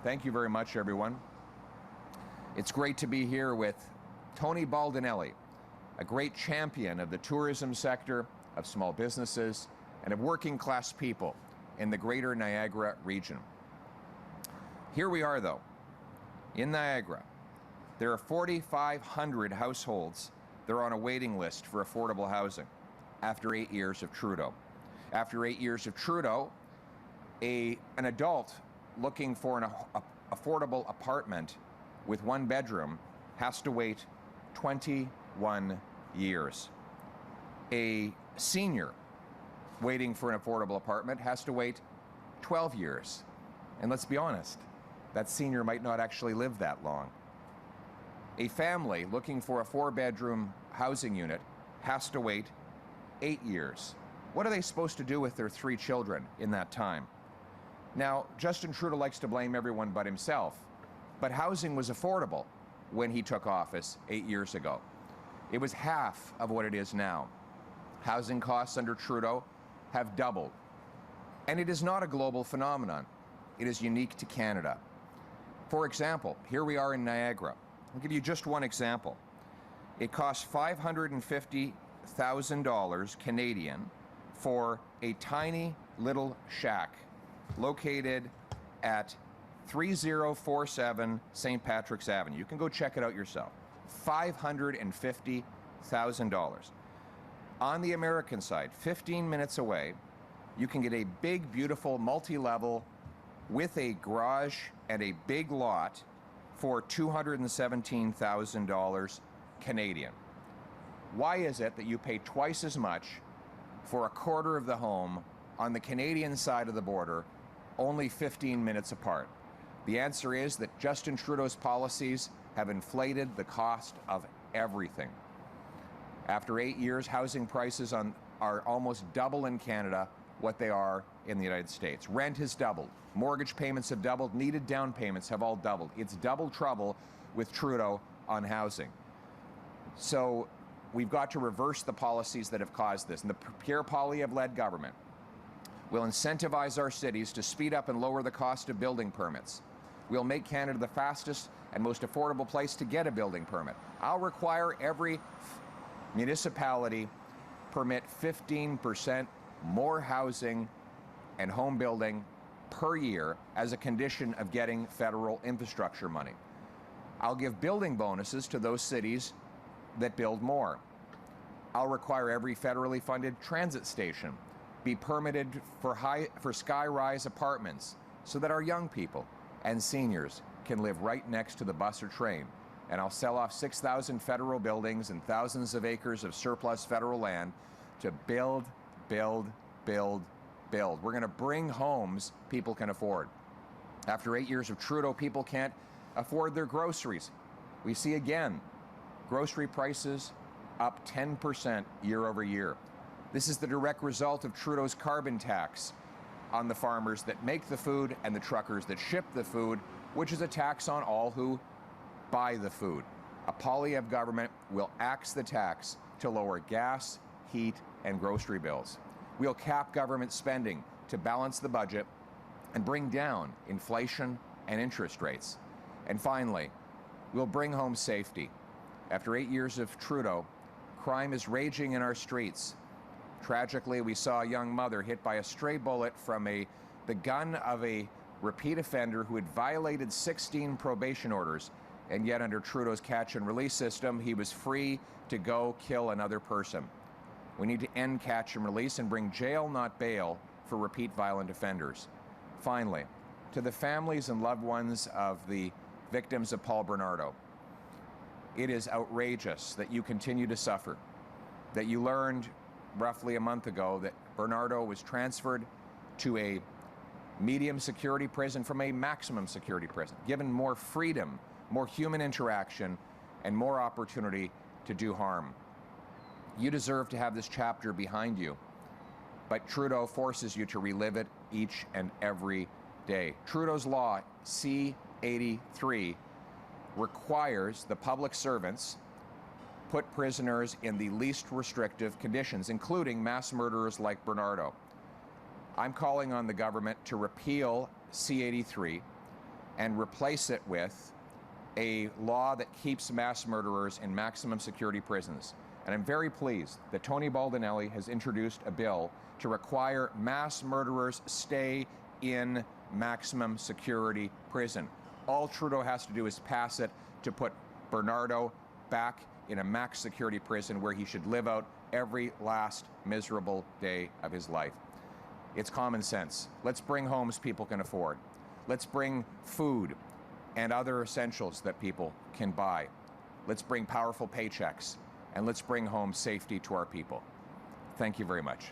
Thank you very much, everyone. It's great to be here with Tony Baldinelli, a great champion of the tourism sector, of small businesses, and of working class people in the greater Niagara region. Here we are, though, in Niagara. There are 4,500 households that are on a waiting list for affordable housing after 8 years of Trudeau. After 8 years of Trudeau, an adult looking for an affordable apartment with one bedroom has to wait 21 years. A senior waiting for an affordable apartment has to wait 12 years. And let's be honest, that senior might not actually live that long. A family looking for a 4-bedroom housing unit has to wait 8 years. What are they supposed to do with their 3 children in that time? Now, Justin Trudeau likes to blame everyone but himself, but housing was affordable when he took office 8 years ago. It was half of what it is now. Housing costs under Trudeau have doubled. And it is not a global phenomenon. It is unique to Canada. For example, here we are in Niagara. I'll give you just one example. It costs $550,000 Canadian for a tiny little shack located at 3047 St. Patrick's Avenue. You can go check it out yourself. $550,000. On the American side, 15 minutes away, you can get a big, beautiful, multi-level with a garage and a big lot for $217,000 Canadian. Why is it that you pay twice as much for a quarter of the home on the Canadian side of the border, only 15 minutes apart? The answer is that Justin Trudeau's policies have inflated the cost of everything. After 8 years, housing prices are almost double in Canada what they are in the United States. Rent has doubled. Mortgage payments have doubled. Needed down payments have all doubled. It's double trouble with Trudeau on housing. So we've got to reverse the policies that have caused this. And the Pierre Poilievre-led government will incentivize our cities to speed up and lower the cost of building permits. We'll make Canada the fastest and most affordable place to get a building permit. I'll require every municipality permit 15% more housing and home building per year as a condition of getting federal infrastructure money. I'll give building bonuses to those cities that build more. I'll require every federally funded transit station be permitted for sky-rise apartments so that our young people and seniors can live right next to the bus or train. And I'll sell off 6,000 federal buildings and thousands of acres of surplus federal land to build, build, build, build. We're going to bring homes people can afford. After 8 years of Trudeau, people can't afford their groceries. We see again, grocery prices up 10% year over year. This is the direct result of Trudeau's carbon tax on the farmers that make the food and the truckers that ship the food, which is a tax on all who buy the food. A Poilievre government will axe the tax to lower gas, heat, and grocery bills. We'll cap government spending to balance the budget and bring down inflation and interest rates. And finally, we'll bring home safety. After 8 years of Trudeau, crime is raging in our streets. Tragically, we saw a young mother hit by a stray bullet from the gun of a repeat offender who had violated 16 probation orders, and yet under Trudeau's catch and release system, he was free to go kill another person. We need to end catch and release and bring jail, not bail, for repeat violent offenders. Finally, to the families and loved ones of the victims of Paul Bernardo, it is outrageous that you continue to suffer, that you learned roughly a month ago that Bernardo was transferred to a medium security prison from a maximum security prison, given more freedom, more human interaction, and more opportunity to do harm. You deserve to have this chapter behind you, but Trudeau forces you to relive it each and every day. Trudeau's law, C-83, requires the public servants put prisoners in the least restrictive conditions, including mass murderers like Bernardo. I'm calling on the government to repeal C-83 and replace it with a law that keeps mass murderers in maximum security prisons. And I'm very pleased that Tony Baldinelli has introduced a bill to require mass murderers stay in maximum security prison. All Trudeau has to do is pass it to put Bernardo back in a max security prison where he should live out every last miserable day of his life. It's common sense. Let's bring homes people can afford. Let's bring food and other essentials that people can buy. Let's bring powerful paychecks, and let's bring home safety to our people. Thank you very much.